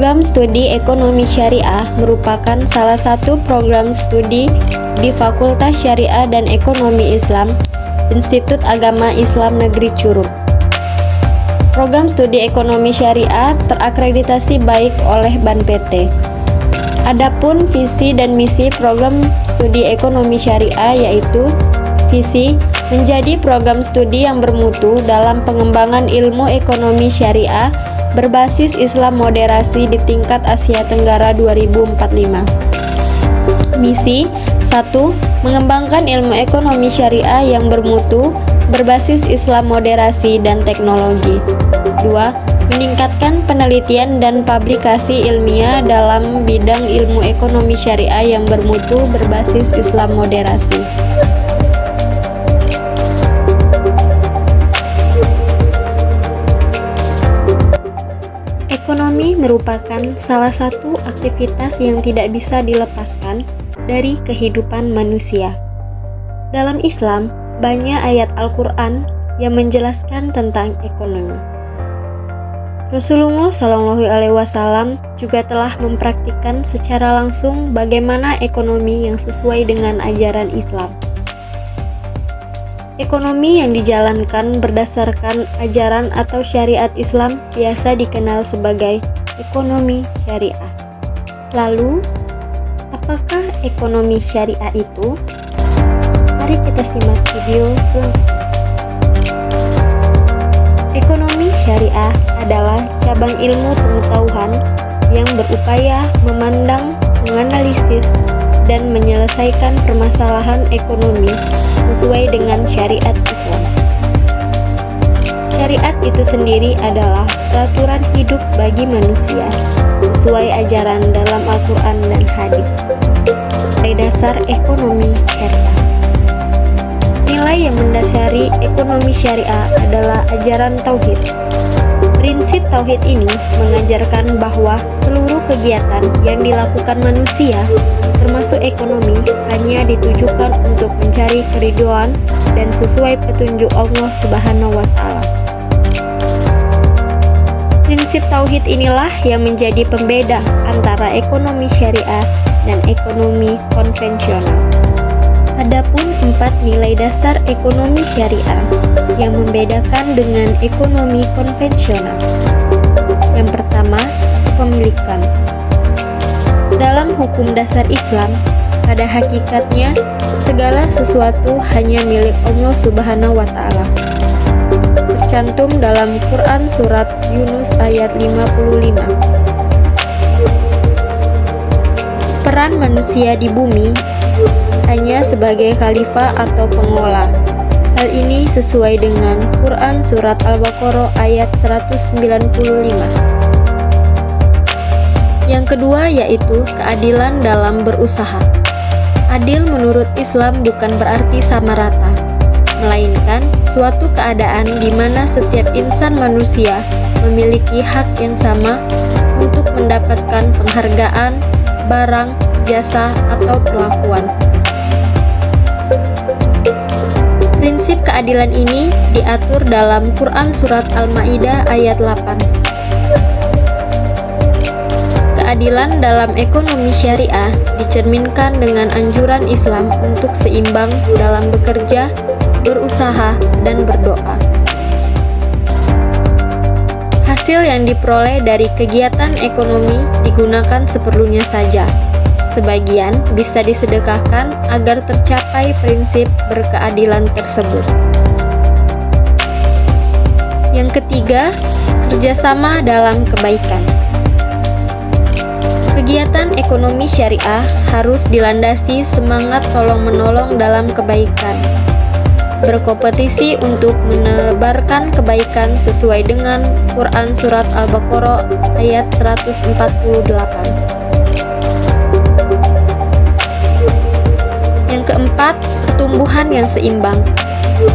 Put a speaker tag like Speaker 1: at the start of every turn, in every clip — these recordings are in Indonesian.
Speaker 1: Program Studi Ekonomi Syariah merupakan salah satu program studi di Fakultas Syariah dan Ekonomi Islam, Institut Agama Islam Negeri Curug. Program Studi Ekonomi Syariah terakreditasi baik oleh BAN PT. Adapun visi dan misi Program Studi Ekonomi Syariah yaitu visi menjadi program studi yang bermutu dalam pengembangan ilmu ekonomi syariah berbasis Islam moderasi di tingkat Asia Tenggara 2045. Misi 1. Mengembangkan ilmu ekonomi syariah yang bermutu berbasis Islam moderasi dan teknologi. 2. Meningkatkan penelitian dan publikasi ilmiah dalam bidang ilmu ekonomi syariah yang bermutu berbasis Islam moderasi. Ekonomi merupakan salah satu aktivitas yang tidak bisa dilepaskan dari kehidupan manusia. Dalam Islam, banyak ayat Al-Quran yang menjelaskan tentang ekonomi. Rasulullah SAW juga telah mempraktikkan secara langsung bagaimana ekonomi yang sesuai dengan ajaran Islam. Ekonomi yang dijalankan berdasarkan ajaran atau syariat Islam biasa dikenal sebagai ekonomi syariah. Lalu, apakah ekonomi syariah itu? Mari kita simak video selanjutnya. Ekonomi syariah adalah cabang ilmu pengetahuan yang berupaya memandang, menganalisis, dan menyelesaikan permasalahan ekonomi sesuai dengan syariat Islam. Syariat itu sendiri adalah peraturan hidup bagi manusia sesuai ajaran dalam Al-Quran dan hadis. Nilai dasar ekonomi syariah. Nilai yang mendasari ekonomi syariah adalah ajaran tauhid. Prinsip tauhid ini mengajarkan bahwa seluruh kegiatan yang dilakukan manusia, termasuk ekonomi, hanya ditujukan untuk mencari keridhaan dan sesuai petunjuk Allah Subhanahu wa Ta'ala. Prinsip tauhid inilah yang menjadi pembeda antara ekonomi syariah dan ekonomi konvensional. Adapun 4 nilai dasar ekonomi syariah yang membedakan dengan ekonomi konvensional. Yang pertama, kepemilikan. Dalam hukum dasar Islam, pada hakikatnya segala sesuatu hanya milik Allah Subhanahu wa Ta'ala. Tercantum dalam Quran surat Yunus ayat 55. Peran manusia di bumi hanya sebagai khalifah atau pengelola. Hal ini sesuai dengan Quran surat Al-Baqarah ayat 195. Yang kedua yaitu keadilan dalam berusaha. Adil menurut Islam bukan berarti sama rata, melainkan suatu keadaan di mana setiap insan manusia memiliki hak yang sama untuk mendapatkan penghargaan, barang, jasa, atau perlakuan. Prinsip keadilan ini diatur dalam Quran surat Al-Maidah ayat 8. Keadilan dalam ekonomi syariah dicerminkan dengan anjuran Islam untuk seimbang dalam bekerja, berusaha, dan berdoa. Hasil yang diperoleh dari kegiatan ekonomi digunakan seperlunya saja. Sebagian bisa disedekahkan agar tercapai prinsip berkeadilan tersebut. Yang ketiga, kerjasama dalam kebaikan. Kegiatan ekonomi syariah harus dilandasi semangat tolong-menolong dalam kebaikan, berkompetisi untuk menebarkan kebaikan sesuai dengan Quran surat Al-Baqarah ayat 148. Yang keempat, pertumbuhan yang seimbang.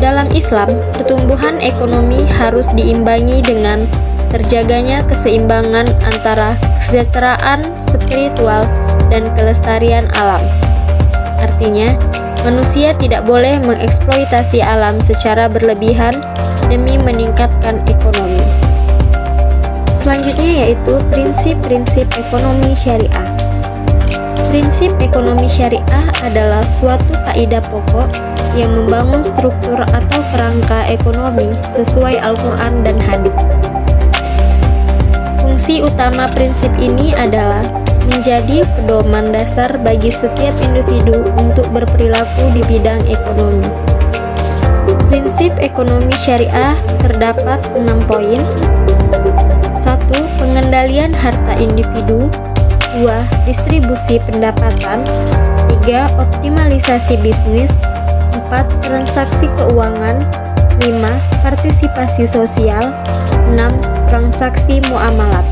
Speaker 1: Dalam Islam, pertumbuhan ekonomi harus diimbangi dengan terjaganya keseimbangan antara kesejahteraan spiritual dan kelestarian alam. Artinya, manusia tidak boleh mengeksploitasi alam secara berlebihan demi meningkatkan ekonomi. Selanjutnya yaitu prinsip-prinsip ekonomi syariah. Prinsip ekonomi syariah adalah suatu kaidah pokok yang membangun struktur atau kerangka ekonomi sesuai Al-Quran dan hadis. Fungsi utama prinsip ini adalah menjadi pedoman dasar bagi setiap individu untuk berperilaku di bidang ekonomi. Prinsip ekonomi syariah terdapat 6 poin. 1. Pengendalian harta individu. 2. Distribusi pendapatan. 3. Optimalisasi bisnis. 4. Transaksi keuangan. 5. Partisipasi sosial. 6. Transaksi muamalat.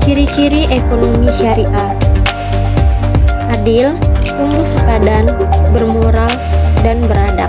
Speaker 1: Ciri-ciri ekonomi syariah: adil, tumbuh sepadan, bermoral, dan beradab.